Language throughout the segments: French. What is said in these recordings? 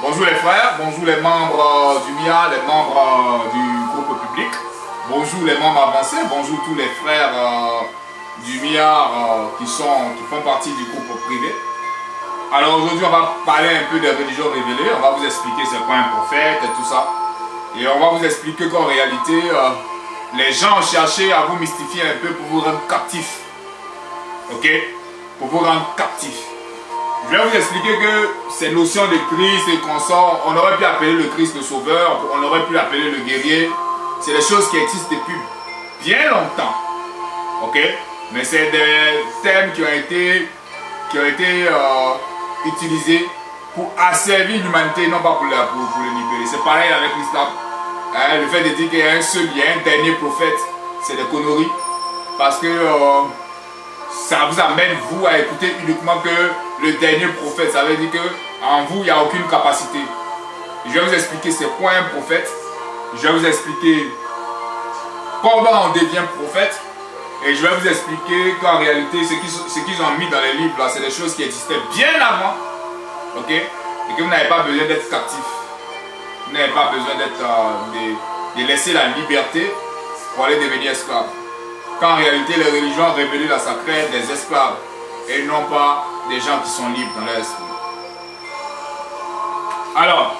Bonjour les frères, bonjour les membres du MIA, les membres du groupe public, bonjour les membres avancés, bonjour tous les frères du MIA qui font partie du groupe privé. Alors aujourd'hui on va parler un peu des religions révélées, on va vous expliquer c'est quoi un prophète et tout ça. Et on va vous expliquer qu'en réalité, les gens ont cherché à vous mystifier un peu pour vous rendre captifs. Ok? Pour vous rendre captifs. Je vais vous expliquer que ces notions de Christ et consorts, on aurait pu appeler le Christ le Sauveur, on aurait pu l'appeler le guerrier. C'est des choses qui existent depuis bien longtemps. Ok? Mais c'est des thèmes qui ont été utilisés pour asservir l'humanité, non pas pour le libérer. C'est pareil avec l'islam. Le fait de dire qu'il y a un seul, il y a un dernier prophète, c'est des conneries. Parce que ça vous amène, vous, à écouter uniquement que le dernier prophète. Ça veut dire qu'en vous, il n'y a aucune capacité. Je vais vous expliquer c'est quoi un prophète. Je vais vous expliquer comment on devient prophète. Et je vais vous expliquer qu'en réalité, ce qu'ils ont mis dans les livres, là, c'est des choses qui existaient bien avant. Ok? Et que vous n'avez pas besoin d'être captif. Vous n'avez pas besoin de laisser la liberté pour aller devenir esclave. Quand en réalité, les religions ont révélé la sacrée des esclaves et non pas des gens qui sont libres dans leur esprit. Alors,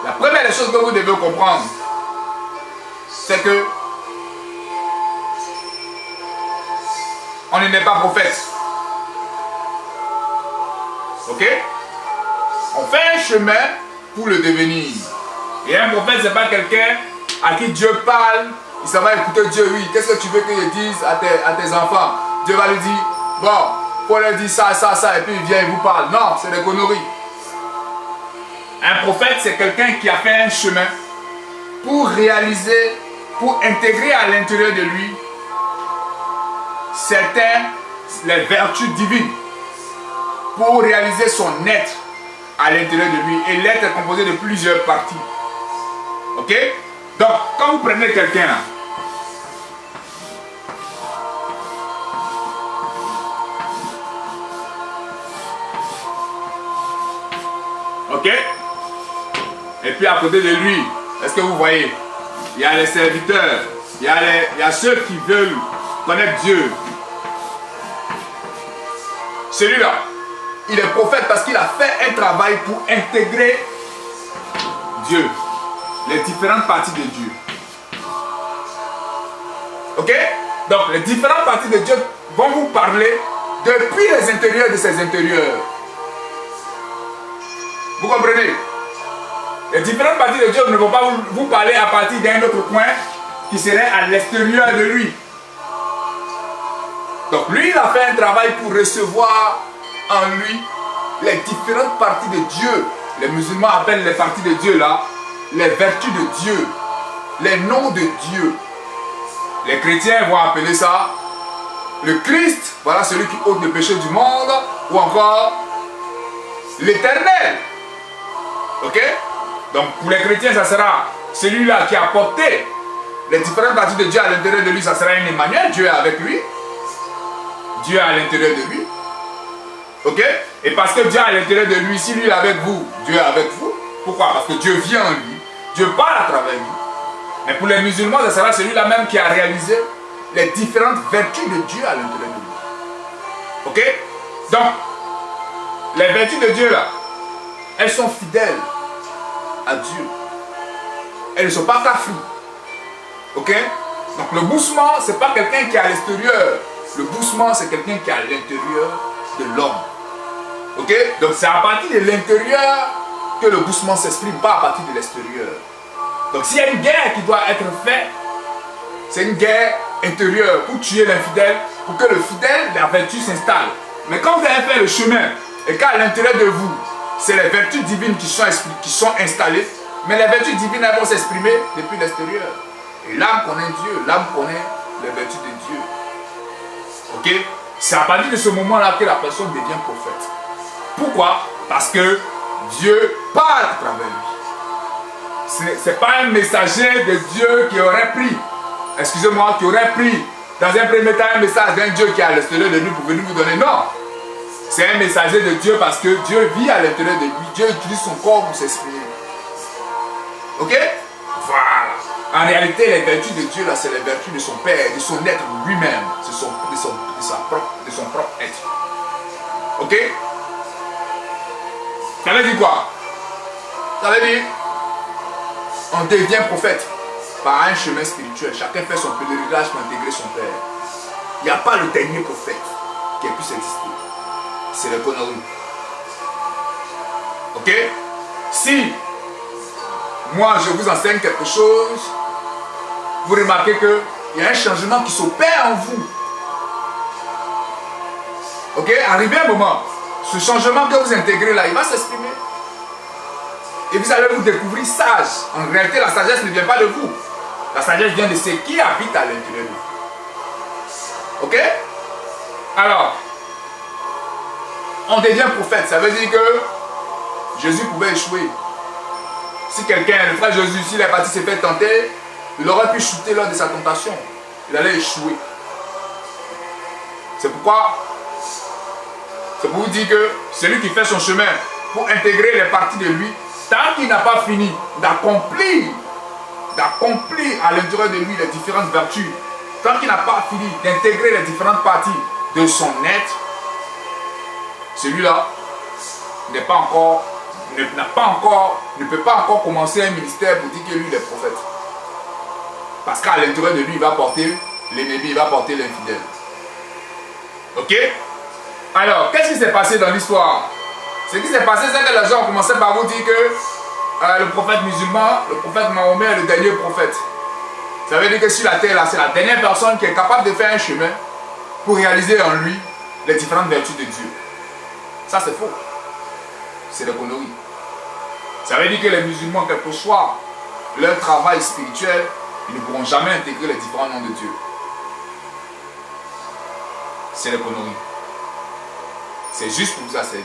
la première des choses que vous devez comprendre, c'est que on n'est pas prophète. Ok? On fait un chemin pour le devenir. Et un prophète, ce n'est pas quelqu'un à qui Dieu parle. Il s'en va écouter Dieu, oui. Qu'est-ce que tu veux que je dise à tes enfants? Dieu va lui dire, bon, faut leur dire ça, ça, ça, et puis il vient et vous parle. Non, c'est des conneries. Un prophète, c'est quelqu'un qui a fait un chemin pour réaliser, pour intégrer à l'intérieur de lui les vertus divines, pour réaliser son être à l'intérieur de lui. Et l'être est composé de plusieurs parties. Ok? Donc, quand vous prenez quelqu'un là, ok? Et puis à côté de lui, est-ce que vous voyez? Il y a les serviteurs, il y a ceux qui veulent connaître Dieu. Celui-là, il est prophète parce qu'il a fait un travail pour intégrer Dieu, les différentes parties de Dieu. Ok? Donc, les différentes parties de Dieu vont vous parler depuis les intérieurs de ces intérieurs. Vous comprenez? Les différentes parties de Dieu ne vont pas vous parler à partir d'un autre coin qui serait à l'extérieur de lui. Donc, lui, il a fait un travail pour recevoir en lui les différentes parties de Dieu. Les musulmans appellent les parties de Dieu là, les vertus de Dieu, les noms de Dieu. Les chrétiens vont appeler ça le Christ, voilà celui qui ôte le péché du monde, ou encore l'Éternel. Ok? Donc pour les chrétiens, ça sera celui-là qui a porté les différentes parties de Dieu à l'intérieur de lui, ça sera un Emmanuel, Dieu est avec lui. Dieu est à l'intérieur de lui. Ok? Et parce que Dieu est à l'intérieur de lui, si lui est avec vous, Dieu est avec vous. Pourquoi? Parce que Dieu vient en lui. Dieu parle à travers lui. Mais pour les musulmans, ce sera celui-là même qui a réalisé les différentes vertus de Dieu à l'intérieur de lui. Ok? Donc, les vertus de Dieu là, elles sont fidèles à Dieu. Elles ne sont pas cafoues. Ok? Donc le boussement, ce n'est pas quelqu'un qui est à l'extérieur. Le boussement, c'est quelqu'un qui est à l'intérieur de l'homme. Ok? Donc c'est à partir de l'intérieur que le boussement s'exprime, pas à partir de l'extérieur. Donc s'il y a une guerre qui doit être faite, c'est une guerre intérieure pour tuer l'infidèle, pour que le fidèle, la vertu s'installe. Mais quand vous avez fait le chemin, et qu'à l'intérieur de vous, c'est les vertus divines qui sont installées, mais les vertus divines elles vont s'exprimer depuis l'extérieur. Et l'âme connaît Dieu, l'âme connaît les vertus de Dieu. Ok? C'est à partir de ce moment-là que la personne devient prophète. Pourquoi? Parce que Dieu parle à travers lui. Ce n'est pas un messager de Dieu qui aurait pris, excusez-moi, qui aurait pris dans un premier temps un message d'un Dieu qui est à l'extérieur de nous pour venir nous donner. Non. C'est un messager de Dieu parce que Dieu vit à l'intérieur de lui. Dieu utilise son corps pour s'exprimer. Ok? Voilà. En réalité, les vertus de Dieu, là, c'est les vertus de son Père, de son être lui-même, de son propre être. Ok? Ça veut dire quoi? Ça veut dire, on devient prophète par un chemin spirituel. Chacun fait son pèlerinage pour intégrer son Père. Il n'y a pas le dernier prophète qui puisse exister. C'est le connerie. Ok? Si moi je vous enseigne quelque chose, vous remarquez qu'il y a un changement qui s'opère en vous. Ok? Arrivé un moment, ce changement que vous intégrez là, il va s'exprimer. Et vous allez vous découvrir sage. En réalité, la sagesse ne vient pas de vous. La sagesse vient de ce qui habite à l'intérieur de vous. Ok? Alors, on devient prophète. Ça veut dire que Jésus pouvait échouer. Si quelqu'un, le frère Jésus, s'il est parti se faire tenter, il aurait pu chuter lors de sa tentation. Il allait échouer. C'est pourquoi, c'est pour vous dire que celui qui fait son chemin pour intégrer les parties de lui, tant qu'il n'a pas fini d'accomplir à l'intérieur de lui les différentes vertus, tant qu'il n'a pas fini d'intégrer les différentes parties de son être, celui-là ne peut pas encore commencer un ministère pour dire que lui il est prophète. Parce qu'à l'intérieur de lui, il va porter l'ennemi, il va porter l'infidèle. Ok? Alors, qu'est-ce qui s'est passé dans l'histoire? Ce qui s'est passé, c'est que les gens ont commencé par vous dire que le prophète musulman, le prophète Mahomet est le dernier prophète. Ça veut dire que sur la terre, là, c'est la dernière personne qui est capable de faire un chemin pour réaliser en lui les différentes vertus de Dieu. Ça, c'est faux. C'est la connerie. Ça veut dire que les musulmans, quel que soit leur travail spirituel, ils ne pourront jamais intégrer les différents noms de Dieu. C'est la connerie. C'est juste pour vous asservir.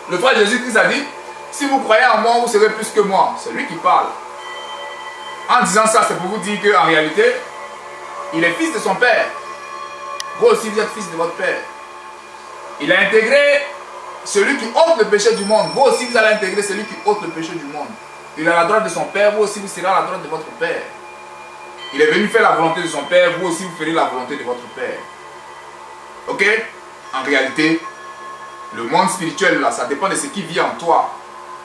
Le frère Jésus-Christ a dit, si vous croyez en moi, vous serez plus que moi. C'est lui qui parle. En disant ça, c'est pour vous dire qu'en réalité, il est fils de son père. Vous aussi, vous êtes fils de votre père. Il a intégré celui qui ôte le péché du monde. Vous aussi, vous allez intégrer celui qui ôte le péché du monde. Il est à la droite de son père, vous aussi, vous serez à la droite de votre père. Il est venu faire la volonté de son père, vous aussi, vous ferez la volonté de votre père. Ok? En réalité, le monde spirituel, là, ça dépend de ce qui vit en toi.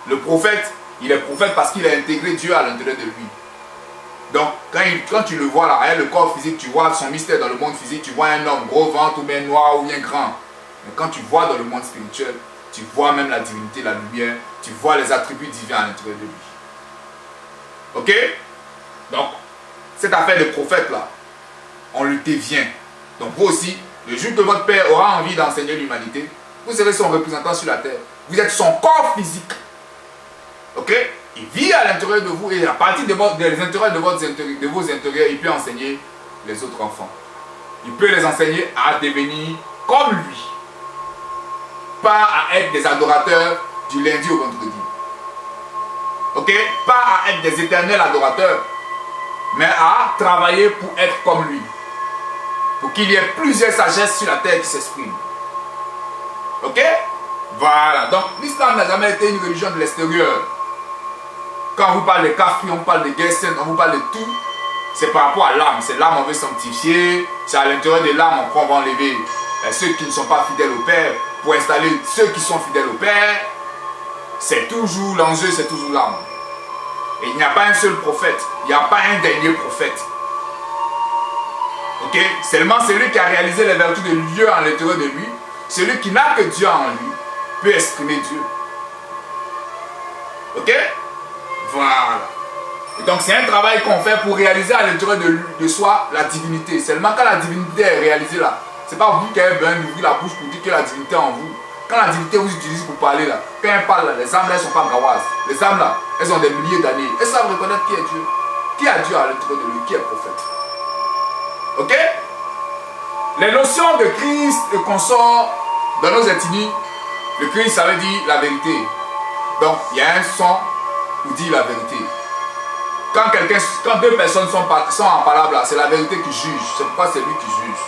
Le prophète, il est prophète parce qu'il a intégré Dieu à l'intérieur de lui. Donc, quand tu le vois là, avec le corps physique, tu vois son mystère dans le monde physique, tu vois un homme gros ventre ou bien noir ou bien grand. Mais quand tu vois dans le monde spirituel, tu vois même la divinité, la lumière, tu vois les attributs divins à l'intérieur de lui. Ok? Donc, cette affaire de prophète là, on le devient. Donc vous aussi, le jour que votre père aura envie d'enseigner l'humanité, vous serez son représentant sur la terre. Vous êtes son corps physique. Ok? Il vit à l'intérieur de vous et à partir des intérieurs de vos intérieurs, il peut enseigner les autres enfants. Il peut les enseigner à devenir comme lui. Pas à être des adorateurs du lundi au vendredi. Ok? Pas à être des éternels adorateurs, mais à travailler pour être comme lui. Pour qu'il y ait plusieurs sagesses sur la terre qui s'expriment. Ok? Voilà. Donc, l'islam n'a jamais été une religion de l'extérieur. Quand on vous parle de kafri, on vous parle de guerre sainte, on vous parle de tout, c'est par rapport à l'âme. C'est l'âme, on veut sanctifier. C'est à l'intérieur de l'âme qu'on va enlever ceux qui ne sont pas fidèles au Père pour installer ceux qui sont fidèles au Père. C'est toujours l'enjeu, c'est toujours l'âme. Et il n'y a pas un seul prophète. Il n'y a pas un dernier prophète. Ok? Seulement celui qui a réalisé les vertus de Dieu à l'intérieur de lui, celui qui n'a que Dieu en lui, peut exprimer Dieu. Ok? Voilà. Et donc c'est un travail qu'on fait pour réaliser à l'intérieur de soi la divinité. Seulement quand la divinité est réalisée là, c'est pas vous qui avez besoin d'ouvrir la bouche pour dire que la divinité est en vous. Quand la divinité vous utilise pour parler là, quand elle parle là, les âmes là, elles sont pas gawazes. Les âmes là, elles ont des milliers d'années. Elles savent reconnaître qui est Dieu. Qui a Dieu à l'intérieur de lui, qui est prophète. Ok? Les notions de Christ et consort dans nos ethnies, le Christ ça veut dire la vérité. Donc il y a un son pour dire la vérité. quand deux personnes sont en parole, c'est la vérité qui juge. C'est pourquoi c'est lui qui juge.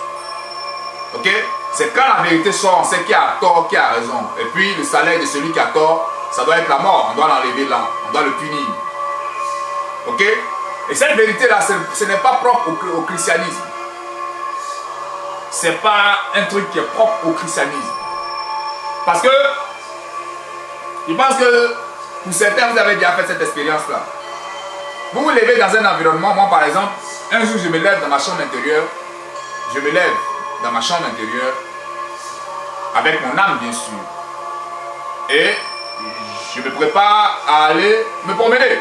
Ok? C'est quand la vérité sort, on sait qui a tort, qui a raison. Et puis le salaire de celui qui a tort, ça doit être la mort. On doit l'enlever là. On doit le punir. Ok? Et cette vérité-là, ce n'est pas propre au christianisme. Ce n'est pas un truc qui est propre au christianisme. Parce que, je pense que pour certains, vous avez déjà fait cette expérience-là. Vous vous levez dans un environnement, moi par exemple, un jour je me lève dans ma chambre intérieure, avec mon âme bien sûr, et je me prépare à aller me promener.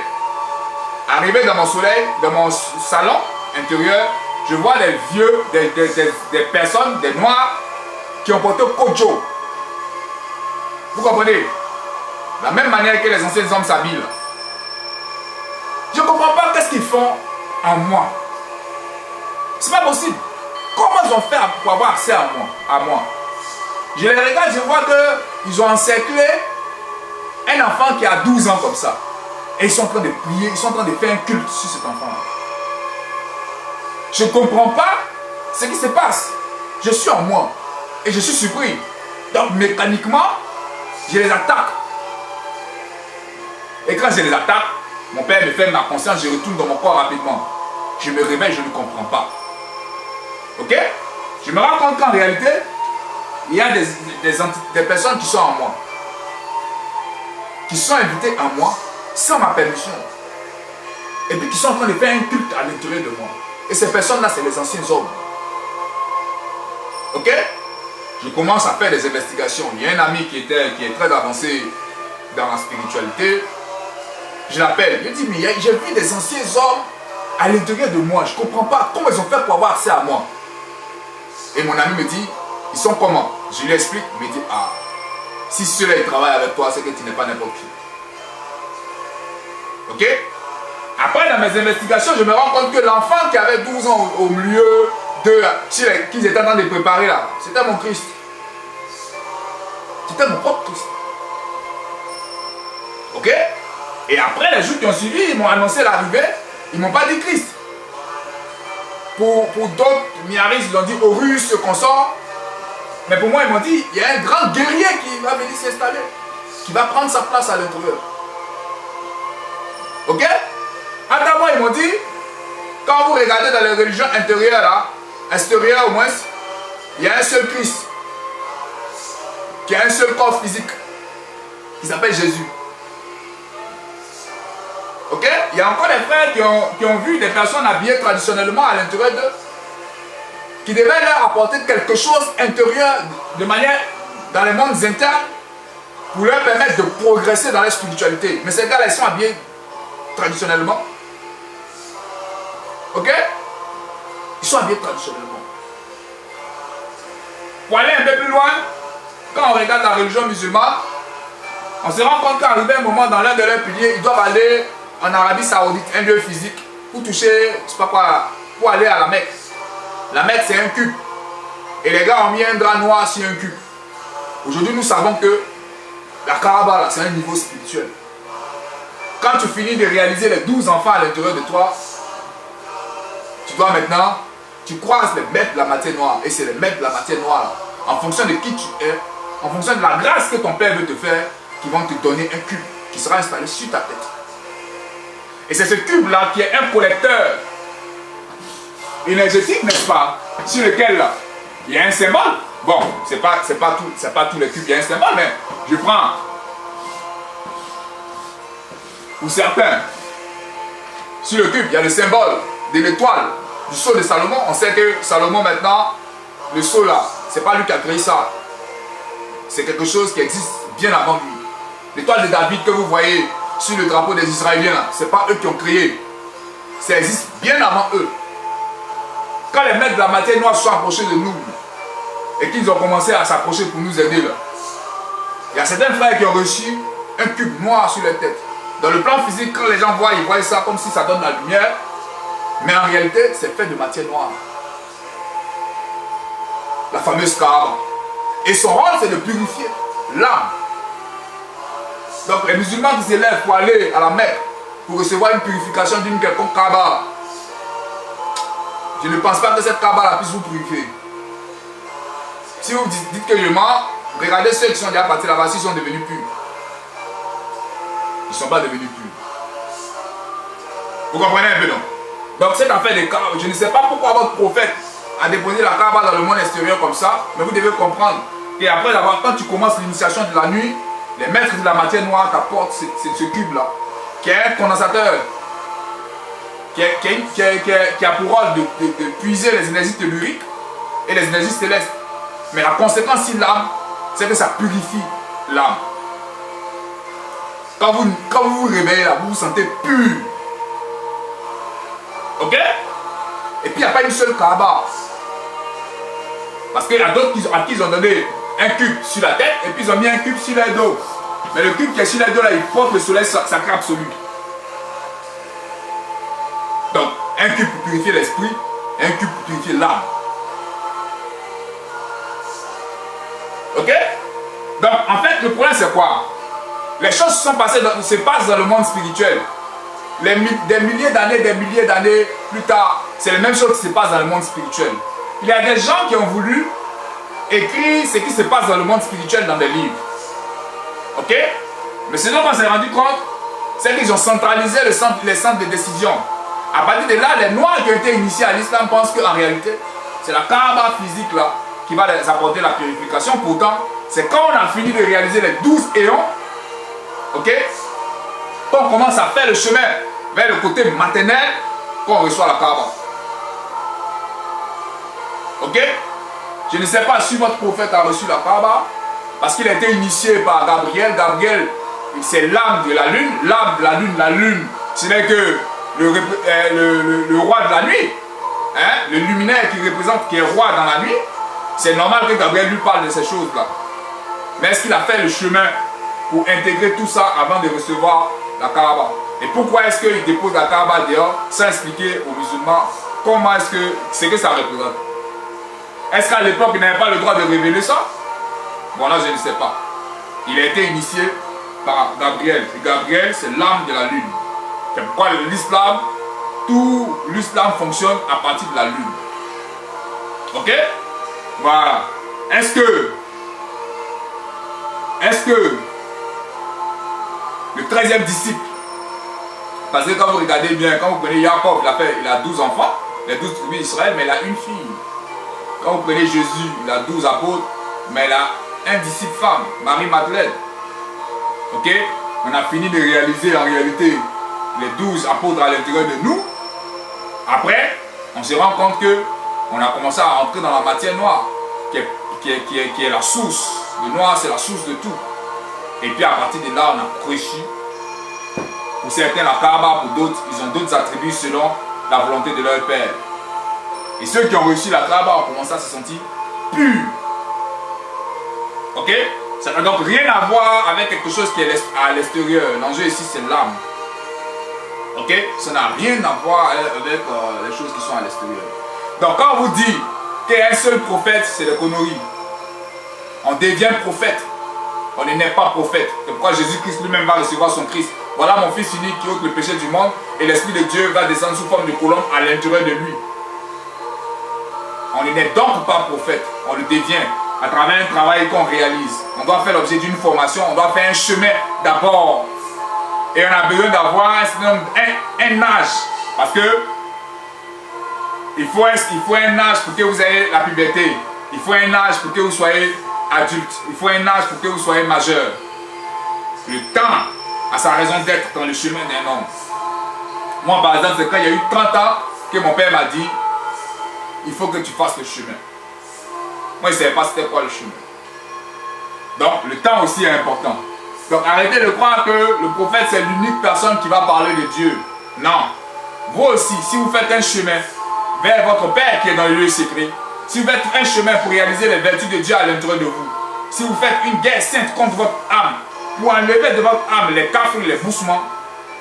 Arrivé dans mon soleil, dans mon salon intérieur, je vois des vieux, des personnes, des noirs, qui ont porté Kojo. Vous comprenez? De la même manière que les anciens hommes s'habillent. Je ne comprends pas qu'est-ce qu'ils font en moi. C'est pas possible. Comment ils ont fait pour avoir accès à moi? Je les regarde, je vois qu'ils ont encerclé un enfant qui a 12 ans comme ça. Et ils sont en train de prier, ils sont en train de faire un culte sur cet enfant-là. Je ne comprends pas ce qui se passe. Je suis en moi. Et je suis surpris. Donc mécaniquement, je les attaque. Et quand je les attaque, mon père me fait ma conscience, je retourne dans mon corps rapidement. Je me réveille, je ne comprends pas. Ok? Je me rends compte qu'en réalité, il y a des personnes qui sont en moi. Qui sont invitées en moi sans ma permission. Et puis qui sont en train de faire un culte à l'intérieur de moi. Et ces personnes-là, c'est les anciens hommes. Ok? Je commence à faire des investigations. Il y a un ami qui est très avancé dans la spiritualité. Je l'appelle. Il dit, mais j'ai vu des anciens hommes à l'intérieur de moi. Je ne comprends pas comment ils ont fait pour avoir accès à moi. Et mon ami me dit, ils sont comment? Je lui explique. Il me dit, ah, si ceux-là ils travaillent avec toi, c'est que tu n'es pas n'importe qui. Ok? Après, dans mes investigations, je me rends compte que l'enfant qui avait 12 ans au milieu qu'ils étaient en train de préparer là, c'était mon Christ. C'était mon propre Christ. Ok? Et après, les jours qui ont suivi, ils m'ont annoncé l'arrivée, ils ne m'ont pas dit Christ. Pour d'autres, Miaris, ils l'ont dit Horus, ce consort. Mais pour moi, ils m'ont dit, il y a un grand guerrier qui va venir s'installer, qui va prendre sa place à l'intérieur. Ok? À moi, ils m'ont dit, quand vous regardez dans les religions intérieures, là, extérieures au moins, il y a un seul Christ, qui a un seul corps physique, qui s'appelle Jésus. Ok? Il y a encore des frères qui ont vu des personnes habillées traditionnellement à l'intérieur d'eux, qui devaient leur apporter quelque chose intérieur, de manière, dans les mondes internes, pour leur permettre de progresser dans la spiritualité. Mais ces gars-là, ils sont habillés traditionnellement. Ok? Ils sont habillés traditionnellement. Pour aller un peu plus loin, quand on regarde la religion musulmane, on se rend compte qu'arrivé un moment dans l'un de leurs piliers, ils doivent aller en Arabie Saoudite, un lieu physique, pour toucher, je sais pas quoi, pour aller à la Mecque. La Mecque, c'est un cube. Et les gars ont mis un drap noir sur un cube. Aujourd'hui, nous savons que la Kaaba, c'est un niveau spirituel. Quand tu finis de réaliser les 12 enfants à l'intérieur de toi, tu dois maintenant, tu croises les maîtres de la matière noire. Et c'est les maîtres de la matière noire, en fonction de qui tu es, en fonction de la grâce que ton père veut te faire, qui vont te donner un cube qui sera installé sur ta tête. Et c'est ce cube-là qui est un collecteur énergétique, n'est-ce pas, sur lequel là, il y a un symbole. Bon, c'est pas tous les cubes, il y a un symbole, mais je prends pour certains. Sur le cube, il y a le symbole de l'étoile du sceau de Salomon. On sait que Salomon maintenant, le sceau là, c'est pas lui qui a créé ça. C'est quelque chose qui existe bien avant lui. L'étoile de David que vous voyez sur le drapeau des Israéliens, ce n'est pas eux qui ont créé. Ça existe bien avant eux. Quand les maîtres de la matière noire se sont approchés de nous et qu'ils ont commencé à s'approcher pour nous aider là, il y a certains frères qui ont reçu un cube noir sur leur tête. Dans le plan physique, quand les gens voient, ils voient ça comme si ça donne la lumière. Mais en réalité, c'est fait de matière noire. La fameuse Kaaba. Et son rôle, c'est de purifier l'âme. Donc les musulmans qui s'élèvent pour aller à la Mecque, pour recevoir une purification d'une quelconque Kaaba. Je ne pense pas que cette Kaaba puisse vous purifier. Si vous dites que je mens, regardez ceux qui sont déjà partis là-bas, s'ils sont devenus purs. Ils ne sont pas devenus purs. Vous comprenez un peu, non? Donc cette affaire des Kaaba, je ne sais pas pourquoi votre prophète a déposé la Kaaba dans le monde extérieur comme ça, mais vous devez comprendre qu'après avoir, quand tu commences l'initiation de la nuit, les maîtres de la matière noire t'apportent ce cube-là, qui est un condensateur, qui a pour rôle de puiser les énergies telluriques et les énergies célestes. Mais la conséquence si l'âme, c'est que ça purifie l'âme. Quand vous vous réveillez là, vous vous sentez pur. Ok? Et puis il n'y a pas une seule Kaaba. Parce qu'il y a d'autres à qui ils ont donné un cube sur la tête et puis ils ont mis un cube sur le dos. Mais le cube qui est sur le dos là, il porte le soleil sacré absolu. Donc, un cube pour purifier l'esprit et un cube pour purifier l'âme. Ok? Donc, en fait, le problème c'est quoi? Les choses se passent dans le monde spirituel. Des milliers d'années plus tard, c'est les mêmes choses qui se passent dans le monde spirituel. Il y a des gens qui ont voulu écrire ce qui se passe dans le monde spirituel dans des livres. Ok? Mais ce dont on s'est rendu compte, c'est qu'ils ont centralisé les centres de décision. À partir de là, les Noirs qui ont été initiés à l'islam pensent qu'en réalité, c'est la Kaaba physique là qui va les apporter la purification. Pourtant, c'est quand on a fini de réaliser les 12 éons, ok, qu'on commence à faire le chemin vers le côté maternel, qu'on reçoit la Kaaba. Ok? Je ne sais pas si votre prophète a reçu la Kaaba, parce qu'il a été initié par Gabriel. Gabriel, c'est l'âme de la lune. L'âme de la lune, ce n'est que le roi de la nuit. Hein? Le luminaire qui est roi dans la nuit. C'est normal que Gabriel lui parle de ces choses-là. Mais est-ce qu'il a fait le chemin pour intégrer tout ça avant de recevoir la Kaaba? Et pourquoi est-ce qu'il dépose la Kaaba dehors sans expliquer aux musulmans comment est-ce que c'est que ça représente? Est-ce qu'à l'époque il n'avait pas le droit de révéler ça? Bon là je ne sais pas. Il a été initié par Gabriel. Et Gabriel c'est l'âme de la lune. C'est pourquoi l'islam, tout l'islam fonctionne à partir de la lune. Ok? Voilà. Est-ce que le 13e disciple, parce que quand vous regardez bien, quand vous prenez Jacob, il a 12 enfants, les 12 tribus d'Israël, mais il a une fille. Quand vous prenez Jésus, il a 12 apôtres, mais il a un disciple femme, Marie-Madeleine. Ok? On a fini de réaliser en réalité les 12 apôtres à l'intérieur de nous. Après, on se rend compte que on a commencé à entrer dans la matière noire, qui est la source. Le noir, c'est la source de tout. Et puis à partir de là, on a reçu. Pour certains, la Kaaba, pour d'autres, ils ont d'autres attributs selon la volonté de leur Père. Et ceux qui ont reçu la Kaaba ont commencé à se sentir purs. Ok? Ça n'a donc rien à voir avec quelque chose qui est à l'extérieur. L'enjeu ici, c'est l'âme. Ok? Ça n'a rien à voir avec les choses qui sont à l'extérieur. Donc quand on vous dit qu'il y a un seul prophète, c'est le conneries. On devient prophète. On n'est pas prophète. C'est pourquoi Jésus-Christ lui-même va recevoir son Christ. Voilà mon fils unique qui ôte le péché du monde et l'Esprit de Dieu va descendre sous forme de colombe à l'intérieur de lui. On n'est donc pas prophète. On le devient à travers un travail qu'on réalise. On doit faire l'objet d'une formation. On doit faire un chemin d'abord. Et on a besoin d'avoir un âge. Parce que il faut un âge pour que vous ayez la puberté. Il faut un âge pour que vous soyez adulte. Il faut un âge pour que vous soyez majeur. Le temps a sa raison d'être dans le chemin d'un homme. Moi, par exemple, c'est quand il y a eu 30 ans que mon père m'a dit il faut que tu fasses le chemin. Moi, je ne savais pas c'était quoi le chemin. Donc, le temps aussi est important. Donc, arrêtez de croire que le prophète, c'est l'unique personne qui va parler de Dieu. Non. Vous aussi, si vous faites un chemin vers votre Père qui est dans le lieu secret, si vous faites un chemin pour réaliser les vertus de Dieu à l'intérieur de vous, si vous faites une guerre sainte contre votre âme, pour enlever de votre âme les cafres, les boussements,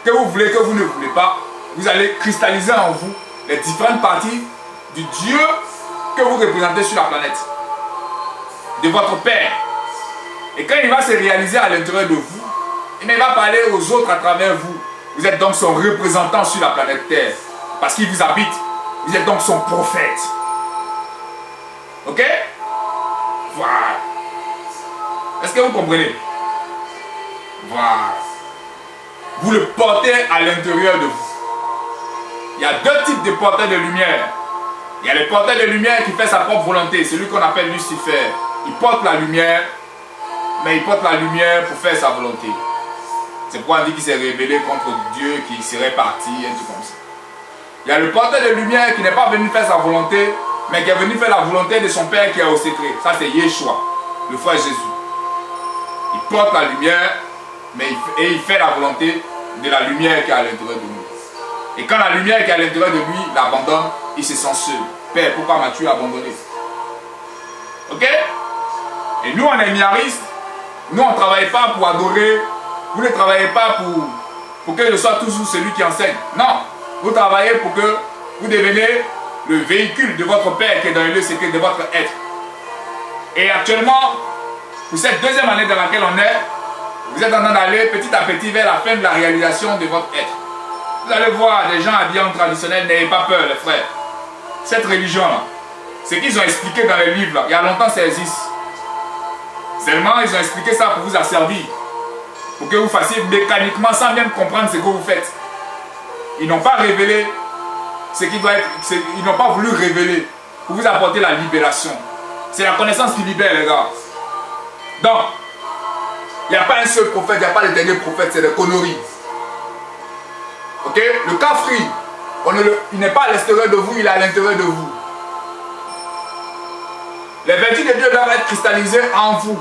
que vous voulez, que vous ne voulez pas, vous allez cristalliser en vous les différentes parties du Dieu que vous représentez sur la planète, de votre Père. Et quand il va se réaliser à l'intérieur de vous, il va parler aux autres à travers vous. Vous êtes donc son représentant sur la planète Terre. Parce qu'il vous habite. Vous êtes donc son prophète. Ok? Voilà. Est-ce que vous comprenez? Voilà. Vous le portez à l'intérieur de vous. Il y a deux types de porteurs de lumière. Il y a le porteur de lumière qui fait sa propre volonté. Celui qu'on appelle Lucifer. Il porte la lumière, mais il porte la lumière pour faire sa volonté. C'est pourquoi on dit qu'il s'est rebellé contre Dieu, qu'il serait parti, un truc comme ça. Il y a le porteur de lumière qui n'est pas venu faire sa volonté, mais qui est venu faire la volonté de son Père qui est au secret. Ça, c'est Yeshua, le frère Jésus. Il porte la lumière, mais il fait la volonté de la lumière qui est à l'intérieur de nous. Et quand la lumière qui est à l'intérieur de lui l'abandonne, il se sent seul. Père, pourquoi m'as-tu abandonné? Ok? Et nous, on est minaristes. Nous, on ne travaille pas pour adorer. Vous ne travaillez pas pour que je sois toujours celui qui enseigne. Non. Vous travaillez pour que vous deveniez le véhicule de votre Père qui est dans le lieu secret de votre être. Et actuellement, pour cette deuxième année dans laquelle on est, vous êtes en train d'aller petit à petit vers la fin de la réalisation de votre être. Vous allez voir des gens habillés en traditionnel, n'ayez pas peur les frères. Cette religion-là, ce qu'ils ont expliqué dans les livres, là, il y a longtemps ça existe. Seulement, ils ont expliqué ça pour vous asservir. Pour que vous fassiez mécaniquement sans même comprendre ce que vous faites. Ils n'ont pas révélé ce qui doit être. Ils n'ont pas voulu révéler pour vous apporter la libération. C'est la connaissance qui libère les gars. Donc, il n'y a pas un seul prophète, il n'y a pas le dernier prophète, c'est des conneries. Ok? Le kafri, il n'est pas à l'extérieur de vous, il est à l'intérieur de vous. Les vertus de Dieu doivent être cristallisées en vous.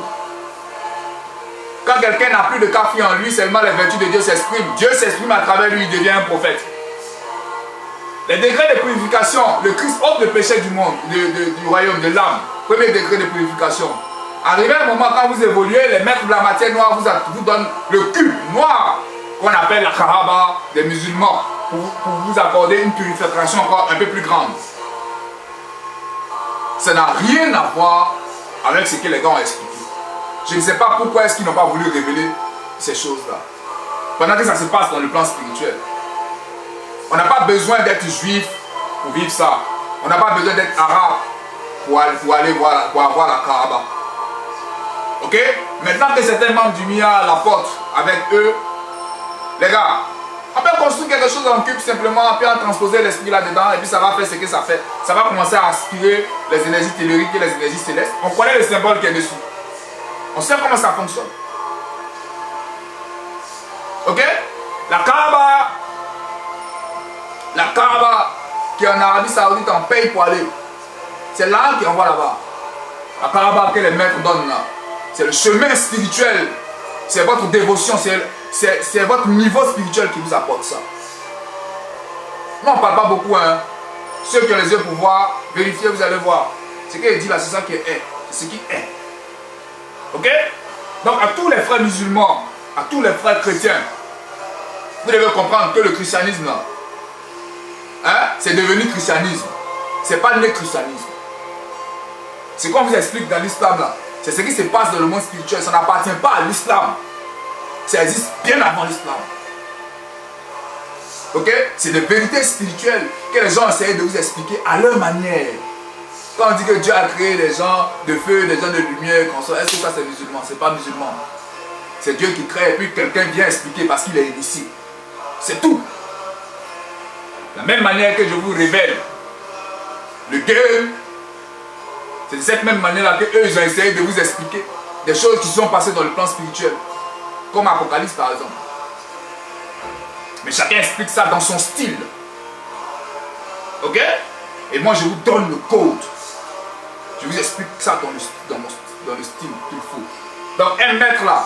Quand quelqu'un n'a plus de kafri en lui, seulement les vertus de Dieu s'expriment. Dieu s'exprime à travers lui, il devient un prophète. Les degrés de purification, le Christ ôte le péché du monde, du royaume, de l'âme. Premier degré de purification. Arrivé un moment, quand vous évoluez, les maîtres de la matière noire vous donnent le cul noir, qu'on appelle la Kahaba des musulmans, pour vous accorder une purification encore un peu plus grande. Ça n'a rien à voir avec ce que les gars ont expliqué. Je ne sais pas pourquoi est-ce qu'ils n'ont pas voulu révéler ces choses-là. Pendant que ça se passe dans le plan spirituel. On n'a pas besoin d'être juif pour vivre ça. On n'a pas besoin d'être arabe pour avoir la Kaaba. Ok? Maintenant que certains membres du MIA la portent avec eux, les gars, on peut construire quelque chose en cube simplement, puis on transposer l'esprit là-dedans, et puis ça va faire ce que ça fait. Ça va commencer à aspirer les énergies telluriques et les énergies célestes. On connaît le symbole qui est dessus. On sait comment ça fonctionne. Ok? La Kaaba qui est en Arabie Saoudite, on paye pour aller. C'est là qu'on voit là-bas. La Kaaba que les maîtres donnent là. C'est le chemin spirituel. C'est votre dévotion, c'est votre niveau spirituel qui vous apporte ça. Nous, on ne parle pas beaucoup. Hein. Ceux qui ont les yeux pour voir, vérifiez, vous allez voir. Ce qu'il dit là, c'est ça qui est. C'est ce qui est. Ok? Donc, à tous les frères musulmans, à tous les frères chrétiens, vous devez comprendre que le christianisme, là, hein, c'est devenu christianisme. C'est pas le christianisme. C'est qu'on vous explique dans l'islam, là. C'est ce qui se passe dans le monde spirituel. Ça n'appartient pas à l'islam. Ça existe bien avant l'islam. Ok? C'est des vérités spirituelles que les gens essayent de vous expliquer à leur manière. Quand on dit que Dieu a créé des gens de feu, des gens de lumière, est-ce que ça c'est musulman? C'est pas musulman. C'est Dieu qui crée et puis quelqu'un vient expliquer parce qu'il est ici. C'est tout. De la même manière que je vous révèle le Dieu, c'est de cette même manière-là qu'eux ils ont essayé de vous expliquer des choses qui sont passées dans le plan spirituel. Comme Apocalypse par exemple. Mais chacun explique ça dans son style. Ok? Et moi je vous donne le code. Je vous explique ça dans le style qu'il faut. Donc un maître là,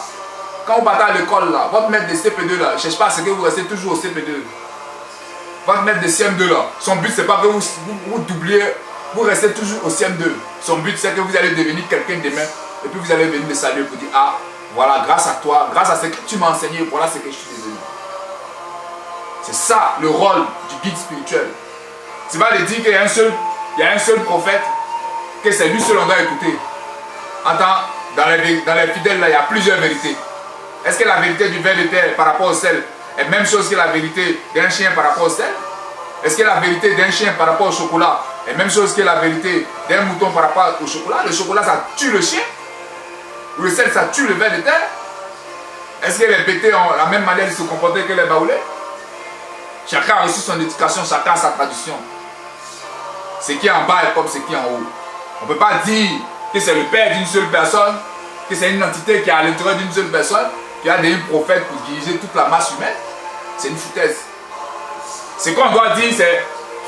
quand vous partez à l'école là, votre maître de CP2 là, je ne cherche pas à ce que vous restez toujours au CP2. Votre maître de CM2 là, son but c'est pas que vous doubliez, vous restez toujours au CM2. Son but c'est que vous allez devenir quelqu'un demain et puis vous allez venir me saluer pour dire ah voilà grâce à toi, grâce à ce que tu m'as enseigné, voilà ce que je suis devenu. C'est ça le rôle du guide spirituel. C'est pas de dire qu'il y a un seul prophète, que c'est lui seul on doit écouter. Attends, dans les fidèles là, il y a plusieurs vérités. Est-ce que la vérité du ver de terre par rapport au sel est même chose que la vérité d'un chien par rapport au sel? Est-ce que la vérité d'un chien par rapport au chocolat est même chose que la vérité d'un mouton par rapport au chocolat? Le chocolat, ça tue le chien. Ou le sel, ça tue le ver de terre. Est-ce que les pétés ont la même manière de se comporter que les baoulés? Chacun a reçu son éducation, chacun a sa tradition. Ce qui est en bas est comme ce qui est en haut. On ne peut pas dire que c'est le père d'une seule personne, que c'est une entité qui est à l'intérieur d'une seule personne, qui a des prophètes pour diriger toute la masse humaine. C'est une foutaise. Ce qu'on doit dire, c'est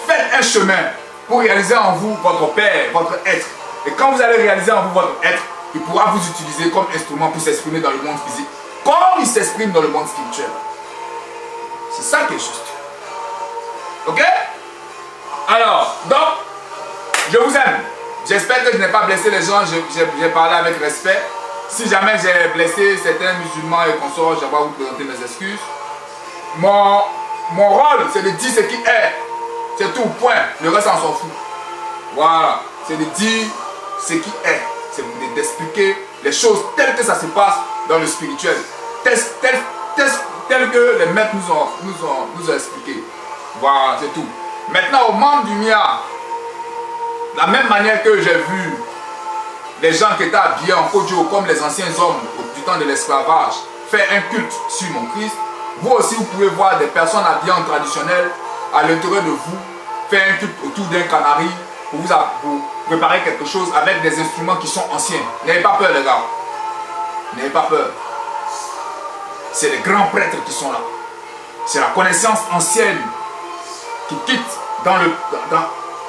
faites un chemin pour réaliser en vous votre Père, votre être. Et quand vous allez réaliser en vous votre être, il pourra vous utiliser comme instrument pour s'exprimer dans le monde physique, comme il s'exprime dans le monde spirituel. C'est ça qui est juste. Ok? Alors, donc, je vous aime. J'espère que je n'ai pas blessé les gens, j'ai parlé avec respect. Si jamais j'ai blessé certains musulmans et consorts, je vais vous présenter mes excuses. Mon rôle, c'est de dire ce qui est. C'est tout, point. Le reste, on s'en fout. Voilà. C'est de dire ce qui est. C'est d'expliquer les choses telles que ça se passe dans le spirituel. Telles que les maîtres nous ont expliqué. Voilà, c'est tout. Maintenant, au membre du MIA, de la même manière que j'ai vu les gens qui étaient habillés en Kodjo comme les anciens hommes du temps de l'esclavage faire un culte sur mon Christ, vous aussi vous pouvez voir des personnes habillées en traditionnel à l'intérieur de vous faire un culte autour d'un canari pour vous préparer quelque chose avec des instruments qui sont anciens. N'ayez pas peur les gars. N'ayez pas peur. C'est les grands prêtres qui sont là. C'est la connaissance ancienne qui quitte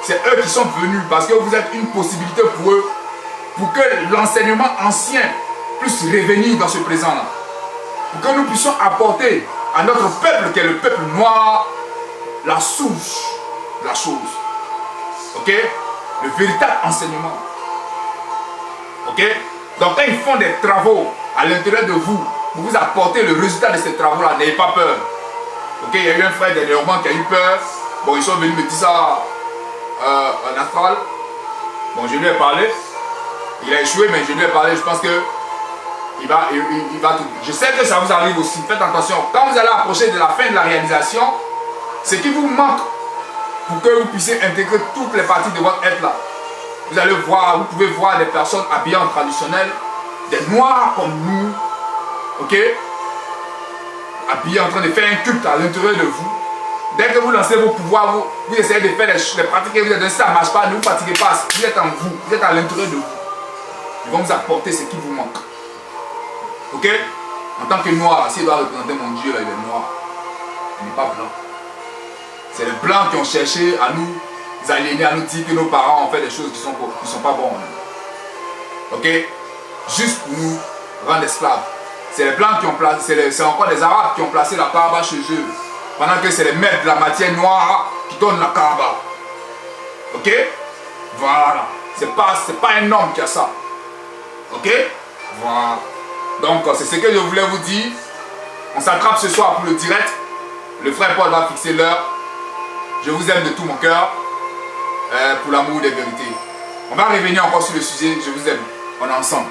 c'est eux qui sont venus parce que vous êtes une possibilité pour eux, pour que l'enseignement ancien puisse revenir dans ce présent-là. Pour que nous puissions apporter à notre peuple, qui est le peuple noir, la souche de la chose. Ok? Le véritable enseignement. Ok? Donc quand ils font des travaux à l'intérieur de vous, pour vous apporter le résultat de ces travaux-là, n'ayez pas peur. Ok? Il y a eu un frère dernièrement qui a eu peur. Bon, ils sont venus me dire ça en astral. Bon, je lui ai parlé. Il a échoué, mais je lui ai parlé. Je pense que il va tout. Je sais que ça vous arrive aussi. Faites attention. Quand vous allez approcher de la fin de la réalisation, ce qui vous manque pour que vous puissiez intégrer toutes les parties de votre être là. Vous allez voir, vous pouvez voir des personnes habillées en traditionnel, des noirs comme nous, ok, habillés en train de faire un culte à l'intérieur de vous. Dès que vous lancez vos pouvoirs, vous essayez de faire les pratiques et vous êtes, si ça ne marche pas, ne vous fatiguez pas. Vous êtes en vous, vous êtes à l'intérieur de vous. Ils vont vous apporter ce qui vous manque. Ok? En tant que noir, s'il doit représenter mon Dieu, là, il est noir. Il n'est pas blanc. C'est les blancs qui ont cherché à nous aliéner, à nous dire que nos parents ont fait des choses qui ne sont pas bonnes. Ok? Juste pour nous rendre esclaves. C'est les blancs qui ont placé, c'est encore les arabes qui ont placé la kaaba chez eux. Pendant que c'est les maîtres de la matière noire qui donnent la kaaba. Ok? Voilà. C'est pas un homme qui a ça. Ok? Voilà. Donc c'est ce que je voulais vous dire. On s'attrape ce soir pour le direct. Le frère Paul va fixer l'heure. Je vous aime de tout mon cœur. Pour l'amour des vérités. On va revenir encore sur le sujet. Je vous aime. On est ensemble.